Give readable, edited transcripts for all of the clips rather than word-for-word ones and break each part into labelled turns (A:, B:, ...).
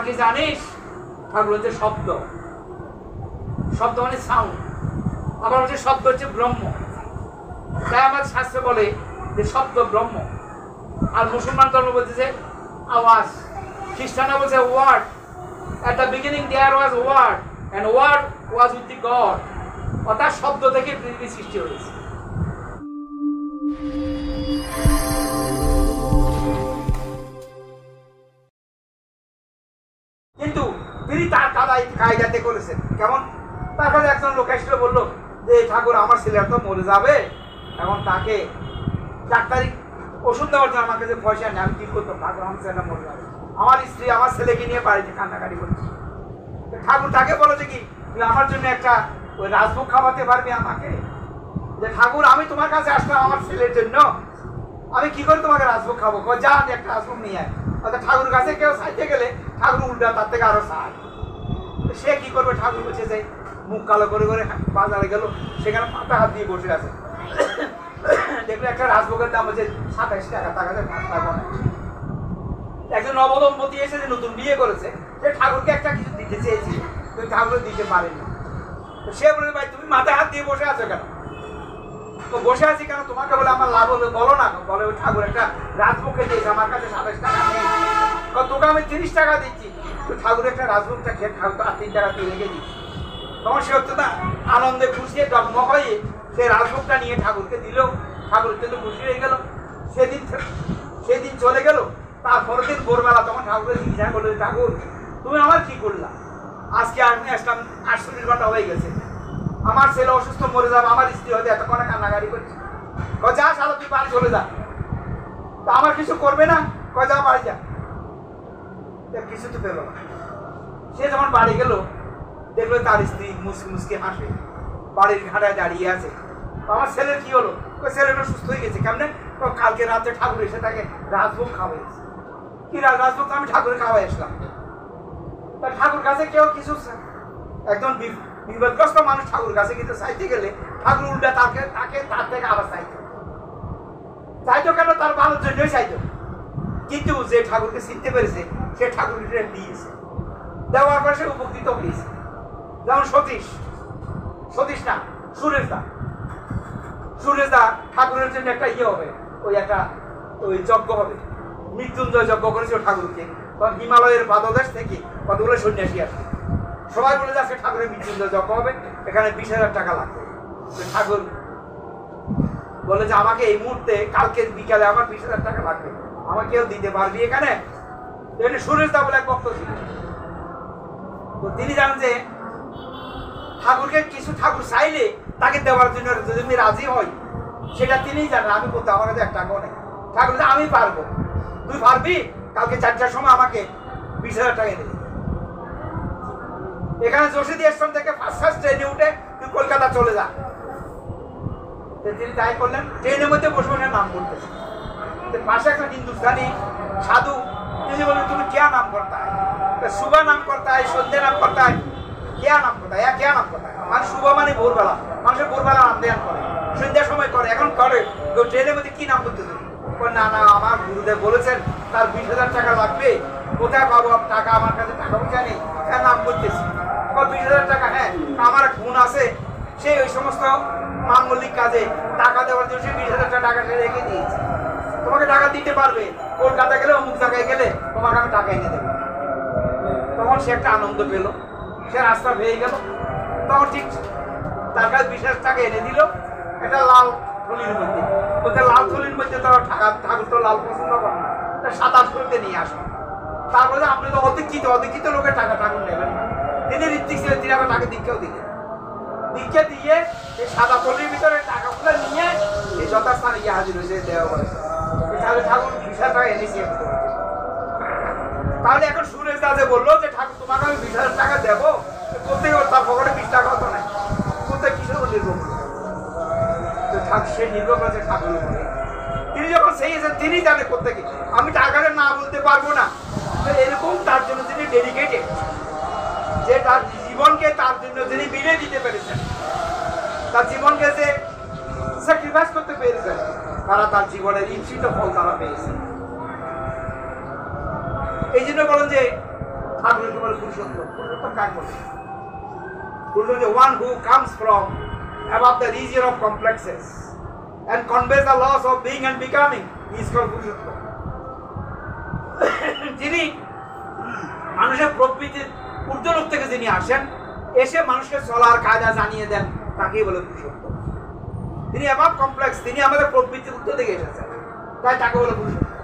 A: কি জানিস? ঠাকুর হচ্ছে শব্দ, শব্দ মানে সাউন্ড, আবার হচ্ছে শব্দ হচ্ছে ব্রহ্ম। তাই আমার শাস্ত্র বলে যে শব্দ ব্রহ্ম। আর মুসলমান ধর্ম বলতেছে আওয়াজ, খ্রিস্টানরা বলছে word. At the beginning there was word and word was with the God. অর্থাৎ শব্দ থেকে পৃথিবী সৃষ্টি হয়েছে। কিন্তু তিনি তার কায়দাতে করেছেন কেমন? তার কাছে একজন লোক এসে বললো যে ঠাকুর আমার ছেলে তো মরে যাবে, এখন তাকে ডাক্তারি ওষুধ দেওয়ার জন্য আমার কাছে পয়সা নেই, আমি কি করতাম? ঠাকুর আমার ছেলেটা মরে যাবে, আমার স্ত্রী আমার ছেলেকে নিয়ে বাড়িতে কান্নাকাটি করছে। ঠাকুর তাকে বলেছে কি তুই আমার জন্য একটা ওই রাজভোগ খাওয়াতে পারবি আমাকে? যে ঠাকুর আমি তোমার কাছে আসলাম আমার ছেলের জন্য, আমি কি করে তোমাকে রাজভোগ খাবো? যা একটা রাজভোগ নিয়ে আয়। অর্থাৎ ঠাকুর কাছে কেউ চাইতে গেলে ঠাকুর উল্টা তার থেকে আরো চায়। সে কি করবে? ঠাকুর বলছে যে মুখ কালো করে করে বাজারে গেল, সেখানে মাথা হাত দিয়ে বসে আছে। দেখলো একটা রাজভোগের দাম হচ্ছে 27 টাকা, তার কাছে 5 টাকা নেই। একজন নবদম্পতি এসে যে নতুন বিয়ে করেছে, সে ঠাকুরকে একটা কিছু দিতে চেয়েছিল, কিন্তু ঠাকুর দিতে পারেনি। সে বলে ভাই তুমি মাথায় হাত দিয়ে বসে আছো কেন? তো বসে আছি কেন তোমাকে বলে আমার লাভ হবে বলো না। বলে ওই ঠাকুর একটা রাজভোগ দিয়েছে, আমার কাছে 27 টাকা নেই, তোকে আমি 30 টাকা দিচ্ছি, তো ঠাকুর একটা রাজভোগটা খেয়ে ঠাকুর আর 3 টাকা দিয়ে রেখে দিচ্ছি। তখন সে হচ্ছে না আনন্দে খুশি ডগমগ হয়ে সে রাজভোগটা নিয়ে ঠাকুরকে দিল। ঠাকুর কিন্তু খুশি হয়ে গেল। সেদিন চলে গেল। তারপরের দিন ভোরবেলা তখন ঠাকুরের জিজ্ঞাসা করলো, ঠাকুর তুমি আমার কি করলা? আজকে আমি আসলাম 48 ঘন্টা হয়ে গেছে, আমার ছেলে অসুস্থ মরে যাবে, আমার স্ত্রী হয়তো এতক্ষণে কান্নাকাটি করছে, যা সারা তুই বাড়ি চলে যা। তা আমার কিছু করবে না? যা বাড়ি যা। কিছু তো পেল না। সে যখন বাড়ি গেল দেখলো তার স্ত্রী মুসকি মুসকি হাসে, বাড়ির ঘাটায় দাঁড়িয়ে আছে। আমার ছেলের কি হলো? ছেলেটা সুস্থ হয়ে গেছে কেমনে? কালকে রাতে ঠাকুর এসে তাকে রাজভোগ খাওয়াইছে। কি রাজভোগ? আমি ঠাকুরের খাওয়াই আসলাম। তা ঠাকুর কাছে কেউ কিছু একজন বিপদগ্রস্ত মানুষ ঠাকুর কাছে কিন্তু চাইতে গেলে ঠাকুর উল্টা তাকে তার থেকে আবার চাইতো কেন? তার ভালোর জন্যই চাইতো। কিন্তু যে ঠাকুরকে চিনতে পেরেছে সে ঠাকুরকে দিয়েছে, দেওয়ার পর সে উপকৃত হয়েছে। যেমন সতীশ না সুরেশ দা ঠাকুরের জন্য একটা ইয়ে হবে, ওই যজ্ঞ হবে, মৃত্যুঞ্জয় যজ্ঞ করেছিল ঠাকুরকে। তখন হিমালয়ের পাদদেশ থেকে কতগুলো সন্ন্যাসী আসে, সবাই বলে যাচ্ছে ঠাকুরের মৃত্যুঞ্জয় যজ্ঞ হবে, এখানে 20,000 টাকা লাগবে। ঠাকুর বলে যে আমাকে এই মুহূর্তে কালকে বিকালে আমার 20,000 টাকা লাগবে, আমাকে কেউ দিতে পারবি এখানে? সুরেশ দা বলে এক ভক্ত ছিল। তো তিনি জানেন যে ঠাকুরকে কিছু ঠাকুর চাইলে তাকে দেওয়ার জন্য যদি আমি রাজি হই, সেটা তিনিই জানেন। আমি বলতে আমার কাছে 1 টাকাও নেই। ঠাকুর আমি পারবো, তুই পারবি? কালকে 4টার সময় আমাকে 20,000 টাকা দেবে। এখানে যোশীদি স্টেশন থেকে ফার্স্ট ট্রেনে উঠে তুই কলকাতা চলে যা। তিনি তাই করলেন। ট্রেনের মধ্যে বসে বসে নাম করতেছে। পাশে একটা হিন্দুস্তানি সাধু, তিনি বললেন তুমি क्या नाम करता है? सुबह नाम करता है, সন্ধ্যে নাম करता है, क्या नाम करता है? क्या नाम करता है? মানে সুবহ মানে ভোরবেলা, মানুষের ভোরবেলা নাম ধ্যান করে, সন্ধ্যার সময় করে, এখন করে। তো ট্রেনের মধ্যে কি নাম করতেছে? না আমার গুরুদেব বলেছেন তার 20,000 টাকা লাগবে, কোথায় পাবো টাকা? আমার কাছে টাকা পয়সা নেই, হ্যাঁ নাম করতেছি। 20,000 টাকা? হ্যাঁ, আমার এক বোন আছে, সে ওই সমস্ত মাঙ্গলিক কাজে টাকা দেওয়ার জন্য 20,000 টাকা সে রেখে দিয়েছে, তোমাকে টাকা দিতে পারবে। কলকাতা গেলে অমুক জায়গায় গেলে তোমাকে আমি টাকা এনে দেবো। তখন সে একটা আনন্দ পেল, সে রাস্তা পেয়ে গেল। তখন ঠিক তার কাছে 20,000 টাকা এনে দিল একটা লাল থলির মধ্যে। বলতে লাল থলির মধ্যে তো ঠাকুর তো লাল পছন্দ করে না, 7-8 করতে নিয়ে আসো। তারপরে আপনি তো অধিকৃত লোকের টাকা ঠাকুর নেবেন না। তিনি ঋত্বিক ছিলেন, তিনি আবার টাকা দীক্ষাও দিলেন। দীক্ষা দিয়ে এই সাদা থলির ভিতরে টাকাগুলো নিয়ে এই যথাস্থানে গিয়ে হাজির হয়েছে দেওয়া করেছে। তাহলে ঠাকুর 20,000 টাকা এনেছি। তাহলে এখন সুরেশ দাদে বললো যে ঠাকুর তোমাকে আমি 20,000 টাকা দেবো, কোথায় তার পকেটে 20 টাকা হতো না, কোথায় কিসের উপর নির্ভর করে? তো ঠাকুর সে নির্ভর করেছে ঠাকুরের উপরে। তিনি যখন সেই তিনি জানে কোথেকে, আমি টাকাটা না বলতে পারবো না। এরকম তার জন্য তিনি ডেডিকেটেড, যে তার জীবনকে তার জন্য যিনি বিলিয়ে দিতে পেরেছেন, তার জীবনকে যে স্যাক্রিফাইস করতে পেরেছেন, তারা তার জীবনের ইচ্ছিত ফল তারা পেয়েছে। এই জন্য বলেন যে ঠাকুরকে বলে পুরুষোত্তম। পুরুষোত্তম কাকে বলে? Purushottam the one who comes from above the region of complexes and conveys the laws of being and becoming, he is called Purushottam. যিনি মানুষের প্রকৃতির ঊর্ধ্বলোক থেকে যিনি আসেন, এসে মানুষকে চলার কায়দা জানিয়ে দেন, তাকেই বলে পুরুষোত্তম। তিনি অ্যাবাভ কমপ্লেক্স, তিনি আমাদের প্রকৃতির ঊর্ধ্ব থেকে এসেছেন, তাই তাকে বলে পুরুষোত্তম।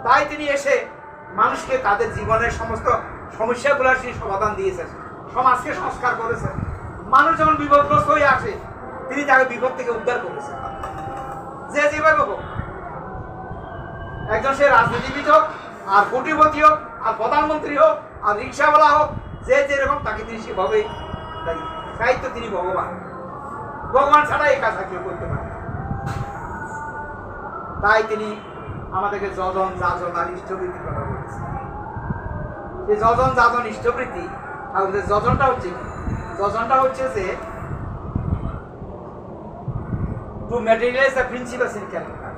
A: তাই তিনি এসে মানুষকে তাদের জীবনের সমস্ত সমস্যাগুলোর তিনি সমাধান দিয়েছেন, সমাজকে সংস্কার করেছেন। মানুষ যখন বিপদগ্রস্ত হয়ে আসে, তিনি তাকে বিপদ থেকে উদ্ধার করেছেন, যে যেভাবে হোক। একজন সে রাজনীতিবিদ হোক, আর কোটিপতি হোক, আর প্রধানমন্ত্রী হোক, আর রিক্সাওয়ালা হোক, যে যেরকম তাকে তিনি সেভাবেই দায়িত্ব। তিনি ভগবান, ভগবান ছাড়া এই কাজ কেউ করতে পারে না। তাই তিনি আমাদেরকে যজন যাজন আর ইষ্টবৃত্তির কথা বলেছেন। এই যজন যাজন ইষ্টবৃত্তি, আমাদের যজনটা হচ্ছে কি? যজনটা হচ্ছে যে to materialise the principles in character,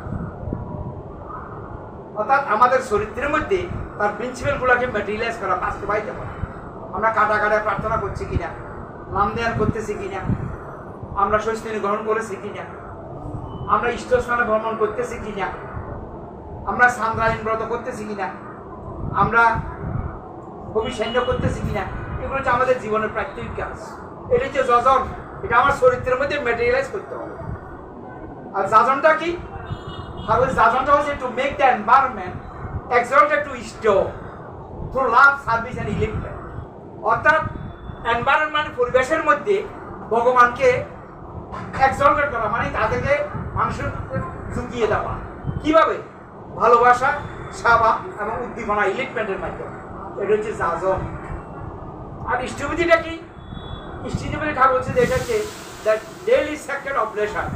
A: অর্থাৎ আমাদের চরিত্রের মধ্যে তার প্রিন্সিপাল গুলাকে ম্যাটেরিয়ালাইজ করা, বাস্তবায়িত করা। আমরা কাটা কাটায় প্রার্থনা করছি কিনা, নাম ধ্যান করতেছি কিনা, আমরা স্বস্তিনী গ্রহণ করেছি কিনা, আমরা ইষ্টস্থানে ভ্রমণ করতেছি কিনা, আমরা সান্দ্রায়ণ ব্রত করতেছি কিনা, আমরা অভিসৈন্য করতেছি কিনা, এগুলো হচ্ছে আমাদের জীবনের প্রাত্যহিক কাজ। এটা হচ্ছে যজন, এটা আমার চরিত্রের মধ্যে ম্যাটেরিয়ালাইজ করতে হবে। আর যাজনটা কি? যাজনটা হচ্ছে to make the environment exalted to ইষ্ট through love, service and enlivenment. অর্থাৎ এনভায়রনমেন্ট, পরিবেশের মধ্যে ভগবানকে এক্সল্টেড করা, মানে তাদেরকে মানুষের ঝুঁকিয়ে দেওয়া। কিভাবে? ভালোবাসা, সেবা এবং উদ্দীপনা, ইলিভমেন্টের মাধ্যমে। এটা হচ্ছে যাজন। আর ইষ্টবিধিটা কি? ইষ্টবিধি ঠাকুর বলছে যে এটা হচ্ছে the daily sacred oblation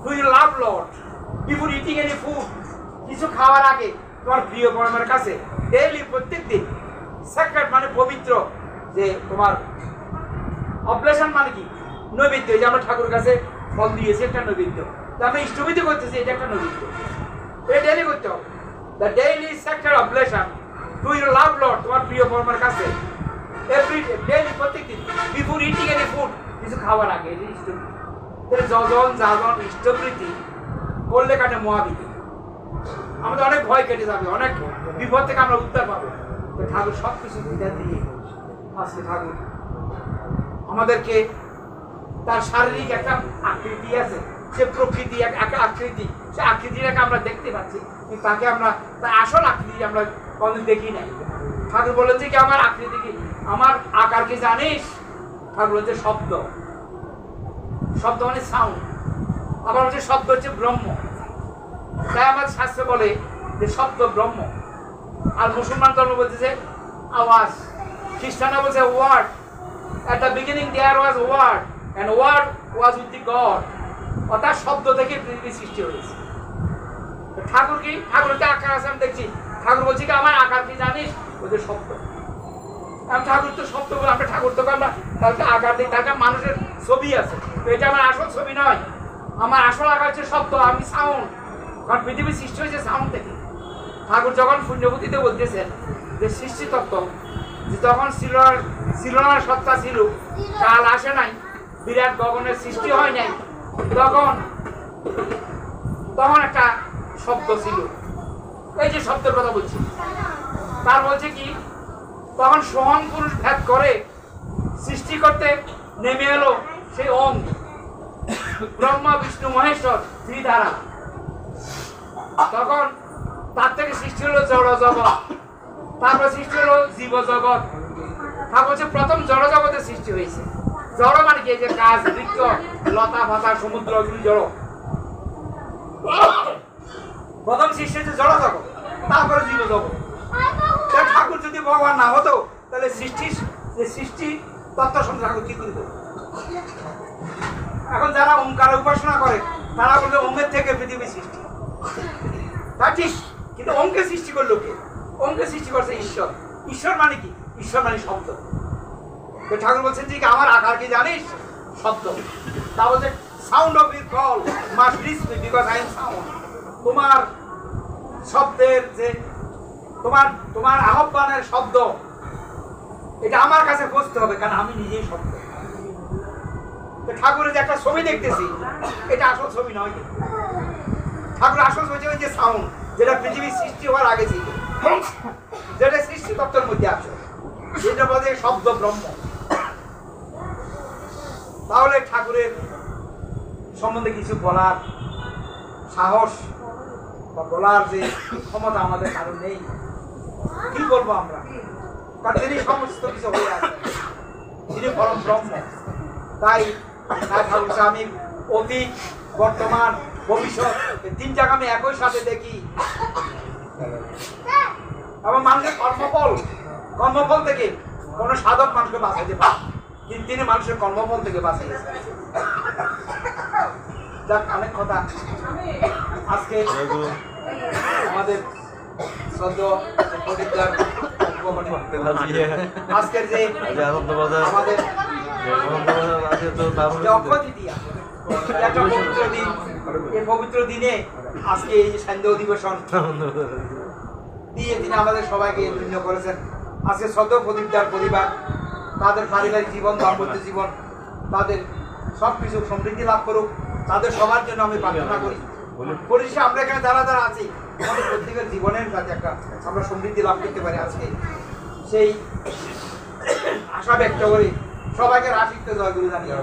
A: to you love Lord before eating any food. কিছু খাওয়ার আগে তোমার প্রিয় পরমের কাছে ডেইলি, প্রত্যেক দিন, স্যাক্রেড মানে পবিত্র, যে তোমার অবলেশন মানে কি? নৈবেদ্য। এই যে আমরা ঠাকুরের কাছে ফল দিয়েছি, একটা নৈবেদ্য। তো আমরা ইষ্টবিধি করতেছি, এটা একটা নৈবেদ্য, এটা ডেইলি করতে হবে। The daily sacred oblation to your love Lord, তোমার প্রিয় পরমের কাছে এভরি ডেইলি, প্রত্যেকদিন, বিফোর ইটিং এনি ফুড, কিছু খাওয়ার আগে। এই ইষ্টবিধি, যজন যাজন ইষ্টবৃত্তি করলে কাটে মহাবিধি। আমাদের অনেক ভয় কেটে যাবে, অনেক বিপদ থেকে আমরা উদ্ধার পাবো। তো ঠাকুর সব কিছু বিধান দিয়ে আজকে ঠাকুর আমাদেরকে, তার শারীরিক একটা আকৃতি আছে, সে প্রকৃতি একটা আকৃতি, সে আকৃতিটাকে আমরা দেখতে পাচ্ছি, কিন্তু তাকে আমরা তার আসল আকৃতি আমরা কোনদিন দেখি নাই। ঠাকুর বলেছে কি আমার আকৃতি কি, আমার আকার কি জানিস? ঠাকুর বলছে শব্দ, শব্দ মানে সাউন্ড। আবার হচ্ছে শব্দ হচ্ছে ব্রহ্ম। তাই আমার শাস্ত্র বলে যে শব্দ ব্রহ্ম। আর মুসলমান ধর্ম বলতেছে আওয়াজ, খ্রিস্টানরা বলছে word. At the beginning there was word and word was with the God. অর্থাৎ শব্দ থেকে পৃথিবী সৃষ্টি হয়েছে। ঠাকুর কি? ঠাকুরকে আকার আছে আমি দেখছি। ঠাকুর বলছি কি আমার আকার কি জানিস? বলছে শব্দ। আমি ঠাকুর তো শব্দ বলে, আমরা ঠাকুর তো আমরা তাহলে আকার দিই, তার মানুষের ছবি আছে, তো এটা আমার আসল ছবি নয়। আমার আসল আকার হচ্ছে শব্দ, আমি সাউন্ড। কারণ পৃথিবী সৃষ্টি হয়েছে সাউন্ড থেকে। ঠাকুর যখন পুণ্যবতীতে বলতেছেন যে সৃষ্টি তত্ত্ব, যে তখন শিলনার সত্তা ছিল, কাল আসে নাই, বিরাট গগনের সৃষ্টি হয় নাই, তখন একটা শব্দ ছিল। এই যে শব্দের কথা বলছি, তার বলছে কি তখন সোহম পুরুষ ভেদ করে সৃষ্টি করতে নেমে এলো সেই ওম, ব্রহ্মা বিষ্ণু মহেশ্বর ত্রিধারা। তখন তার থেকে সৃষ্টি হলো জড় জগৎ, তারপর সৃষ্টি হলো জীব জগৎ। ঠাকুর বলছে প্রথম জড় জগতের সৃষ্টি হয়েছে। জড় মানে কি? যে গাছ, বৃক্ষ, লতা পাতা, সমুদ্র, জড়। প্রথম সৃষ্টি হচ্ছে জড় জগৎ, তারপরে জীব জগৎ। ঠাকুর যদি ভগবান না হতো তাহলে সৃষ্টি তত্ত্ব সম্বন্ধে ঠাকুর কি করতো? এখন যারা ওমকার উপাসনা করে তারা বলবে ওমের থেকে পৃথিবী সৃষ্টি, তা ঠিক, কিন্তু ওমকে সৃষ্টি করলো কে? ওমকে সৃষ্টি করছে ঈশ্বর। ঈশ্বর মানে কি? ঈশ্বর মানে শব্দ। তো ঠাকুর বলছেন যে আমার আকার কি জানিস? শব্দ। তা বলছে sound of your call must rich me because I am sound. তোমার শব্দের যে তোমার তোমার আহ্বানের শব্দ এটা আমার কাছে পৌঁছতে হবে, কারণ আমি নিজেই শব্দ। ঠাকুরের যে একটা ছবি দেখতেছি, এটা আসল ছবি নয়। ঠাকুর আসল ছবি ওই যে সাউন্ড, যেটা পৃথিবীর সৃষ্টি হওয়ার আগে ছিল, যেটা সৃষ্টি তত্ত্বের মধ্যে আছে, যেটা বলে শব্দ ব্রহ্ম। তাহলে ঠাকুরের সম্বন্ধে কিছু বলার সাহস বা বলার যে ক্ষমতা আমাদের কারণ নেই। কি বলবো আমরা? কারণ তিনি সমস্ত কিছু হয়ে আছেন, তিনি পরম ব্রহ্ম। তাই ঠাকুর আমি অতীত, বর্তমান, ভবিষ্যৎ এই তিনটাকে আমি একই সাথে দেখি। এবং মানুষের কর্মফল থেকে কোন সাধক মানুষকে বাঁচাইতে পারে, কিন্তু তিনি মানুষের কর্মফল থেকে বাঁচাইছেন। যাক, অনেক কথা। আজকে আমাদের আজকের যে আমাদের এই পবিত্র দিনে আজকে এই যে সান্ধ্য অধিবেশন দিয়ে তিনি আমাদের সবাইকে ধন্য করেছেন। আজকে সদ্য প্রদীপদার পরিবার, তাদের পারিবারিক জীবন, দাম্পত্য জীবন, তাদের সবকিছু সমৃদ্ধি লাভ করুক, তাদের সবার জন্য আমি প্রার্থনা করি। পরিশেষে আমরা এখানে যারা যারা আছি, আমাদের প্রত্যেকের জীবনের কাছে একটা আমরা সমৃদ্ধি লাভ করতে পারি আজকে, সেই আশা ব্যক্ত করি। সবাইকে রাশিত্ব জয় গুরু জানিয়ে